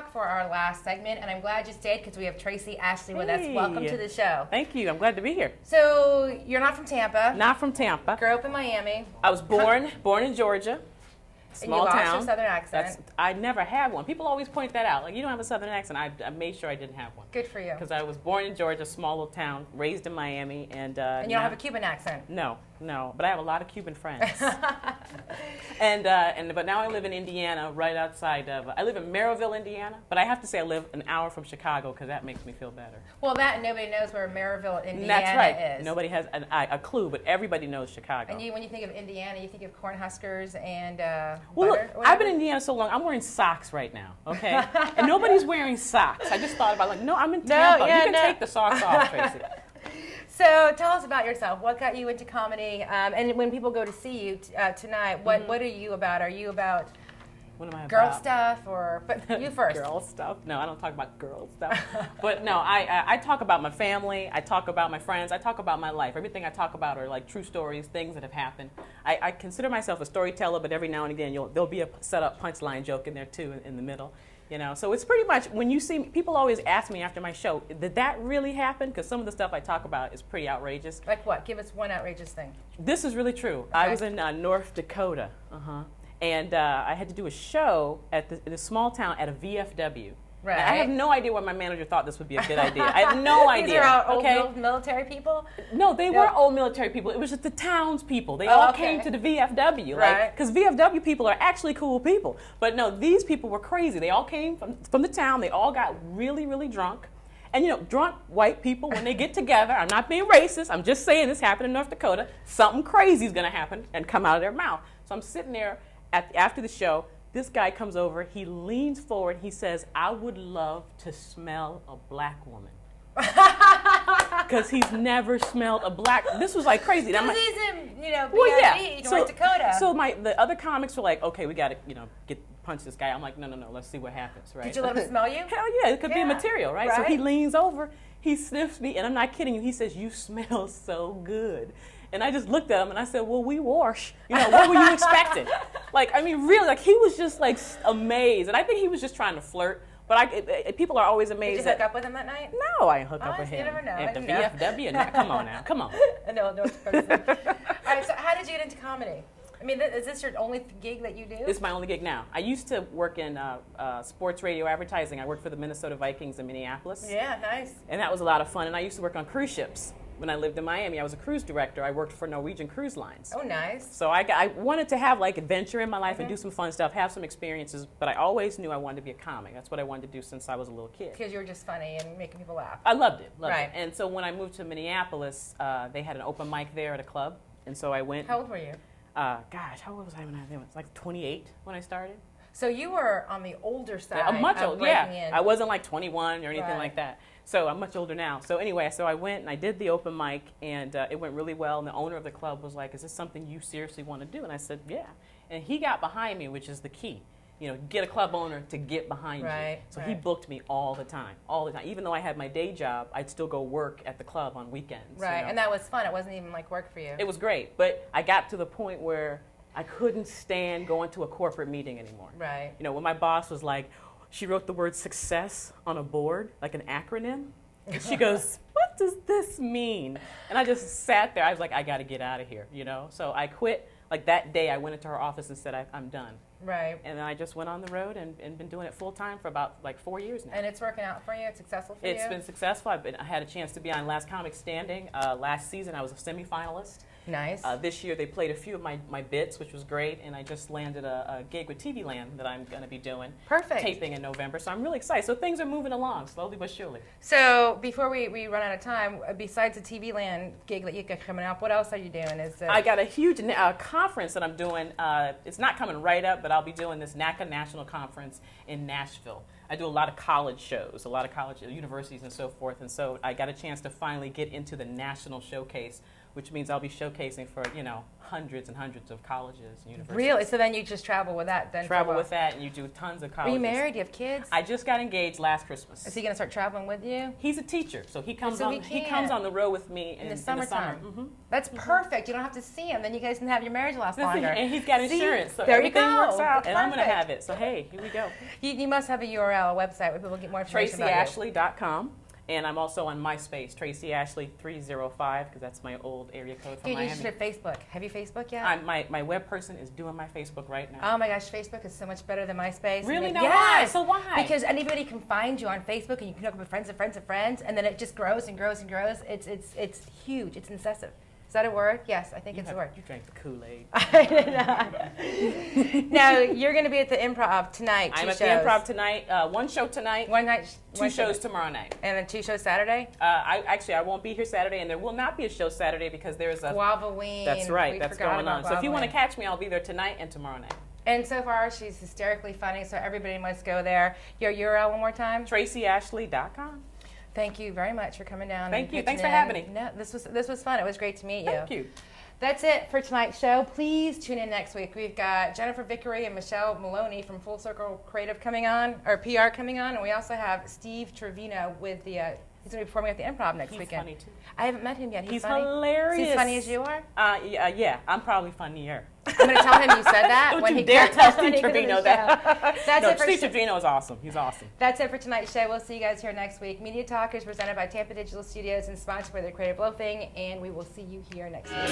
talk for our last segment, and I'm glad you stayed because we have Tracey Ashley with us. Welcome to the show. Thank you. I'm glad to be here. So you're not from Tampa. Not from Tampa. Grew up in Miami. I was born in Georgia. Small and you town. lost your southern accent. I never had one. People always point that out. Like, you don't have a southern accent. I made sure I didn't have one. Good for you. Because I was born in Georgia, small little town, raised in Miami, and you don't have a Cuban accent. No, but I have a lot of Cuban friends. But now I live in Indiana, right outside of. I live in Merrillville, Indiana, but I have to say I live an hour from Chicago because that makes me feel better. Well, nobody knows where Merrillville, Indiana That's right. is. Nobody has a clue, but everybody knows Chicago. And when you think of Indiana, you think of Cornhuskers and well, butter. Look, I've been in Indiana so long. I'm wearing socks right now, okay? And nobody's wearing socks. I just thought about no, I'm in Tampa. You can take the socks off, Tracey. So tell us about yourself. What got you into comedy? And when people go to see you tonight, what are you about? Are you about what am I girl about? Stuff? But you first. Girl stuff? No, I don't talk about girl stuff. But no, I talk about my family. I talk about my friends. I talk about my life. Everything I talk about are like true stories, things that have happened. I consider myself a storyteller, but every now and again there'll be a set-up punchline joke in there too in the middle. You know, so it's pretty much when you see people always ask me after my show, did that really happen? Because some of the stuff I talk about is pretty outrageous. Like what? Give us one outrageous thing. This is really true. Okay. I was in North Dakota, and I had to do a show in a small town at a VFW. Right. And I have no idea why my manager thought this would be a good idea. I have no idea. These are old military people? No, they were old military people. It was just the townspeople. They all came to the VFW. Right. Because VFW people are actually cool people. But no, these people were crazy. They all came from the town. They all got really, really drunk. And, drunk white people, when they get together, I'm not being racist. I'm just saying this happened in North Dakota. Something crazy is going to happen and come out of their mouth. So I'm sitting there after the show. This guy comes over, he leans forward, he says, I would love to smell a black woman. Because he's never smelled a black, this was like crazy. Because he's in, North Dakota. So the other comics were like, okay, we got to, punch this guy. I'm like, no, let's see what happens, right? Did you let him smell you? Hell yeah, it could be material, right? So he leans over, he sniffs me, and I'm not kidding you, he says, you smell so good. And I just looked at him and I said, well, we wash. What were you expecting? Really, he was just amazed. And I think he was just trying to flirt. But people are always amazed. Did you hook up with him that night? No, I didn't hook up with him. You never know. At the VFW? No, come on now. Come on. No. All right, so how did you get into comedy? I mean, is this your only gig that you do? It's my only gig now. I used to work in sports radio advertising. I worked for the Minnesota Vikings in Minneapolis. Yeah, nice. And that was a lot of fun. And I used to work on cruise ships. When I lived in Miami, I was a cruise director. I worked for Norwegian Cruise Lines. Oh, nice. So I wanted to have adventure in my life and do some fun stuff, have some experiences, but I always knew I wanted to be a comic. That's what I wanted to do since I was a little kid. Because you were just funny and making people laugh. I loved it. Right. And so when I moved to Minneapolis, they had an open mic there at a club, and so I went. How old were you? How old was I when I was 28 when I started. So you were on the older side. Much older, yeah. In. I wasn't 21 or anything like that. So I'm much older now. So anyway, I went and I did the open mic, and it went really well. And the owner of the club was like, is this something you seriously want to do? And I said, yeah. And he got behind me, which is the key. Get a club owner to get behind you. So he booked me all the time. Even though I had my day job, I'd still go work at the club on weekends. Right, and that was fun. It wasn't even like work for you. It was great, but I got to the point where I couldn't stand going to a corporate meeting anymore. Right. When my boss was like, she wrote the word success on a board, like an acronym. And she goes, what does this mean? And I just sat there. I was like, I got to get out of here, So I quit. That day, I went into her office and said, I'm done. Right. And then I just went on the road and been doing it full time for about 4 years now. And it's working out for you? It's successful for you? It's been successful. I had a chance to be on Last Comic Standing. Last season, I was a semifinalist. Nice. This year, they played a few of my bits, which was great, and I just landed a gig with TV Land that I'm going to be doing. Perfect. Taping in November, so I'm really excited. So things are moving along, slowly but surely. So before we run out of time, besides the TV Land gig that you got coming up, what else are you doing? I got a huge conference that I'm doing. It's not coming right up, but I'll be doing this NACA National Conference in Nashville. I do a lot of college shows, a lot of college universities and so forth, and so I got a chance to finally get into the national showcase which means I'll be showcasing for, hundreds and hundreds of colleges and universities. Really? So then you just travel with that then? Travel with that, and you do tons of colleges. Are you married? Do you have kids? I just got engaged last Christmas. Is he going to start traveling with you? He's a teacher, so he comes So on. He comes on the road with me in the summer. summertime. Mm-hmm. That's perfect. You don't have to see him. Then you guys can have your marriage last longer. And he's got insurance, so there you everything go. works out, That's and I'm going to perfect. have it. So hey, here we go. You must have a URL, a website where people get more information about you. TraceyAshley.com. And I'm also on MySpace, Tracey Ashley 305, because that's my old area code from Miami. You should have Facebook. Have you Facebook yet? My web person is doing my Facebook right now. Oh my gosh, Facebook is so much better than MySpace. Really? And No, yes! why? So why? Because anybody can find you on Facebook, and you can hook up with friends and friends and friends, and then it just grows and grows and grows. It's huge. It's incessive. Is that a word? Yes, I think it's a word. You drank the Kool-Aid. Now, you're going to be at the Improv tonight. I'm at shows. the Improv tonight. One show tonight. Two shows tomorrow night. And then 2 shows Saturday? I won't be here Saturday, and there will not be a show Saturday because there is a Guavaween. That's right. We That's forgot going on. about So if you want to Guavaween. catch me, I'll be there tonight and tomorrow night. And so far, she's hysterically funny, so everybody must go there. Your URL one more time? TraceyAshley.com. Thank you very much for coming down. Thank and you. Thanks pitching for having in. me. No, this was fun. It was great to meet you. Thank you. That's it for tonight's show. Please tune in next week. We've got Jennifer Vickery and Michelle Maloney from Full Circle Creative coming on, or PR coming on, and we also have Steve Trevino with the. He's going to be performing at the Improv next weekend. He's funny too. I haven't met him yet. He's funny. Hilarious. Is he as funny as you are? Yeah. I'm probably funnier. I'm going to tell him you said that. Don't when you he dare comes- tell when Steve he comes to the Trevino show. that. That's it for Steve Trevino is awesome. He's awesome. That's it for tonight's show. We'll see you guys here next week. Media Talk is presented by Tampa Digital Studios and sponsored by the Creative Loafing, and we will see you here next week.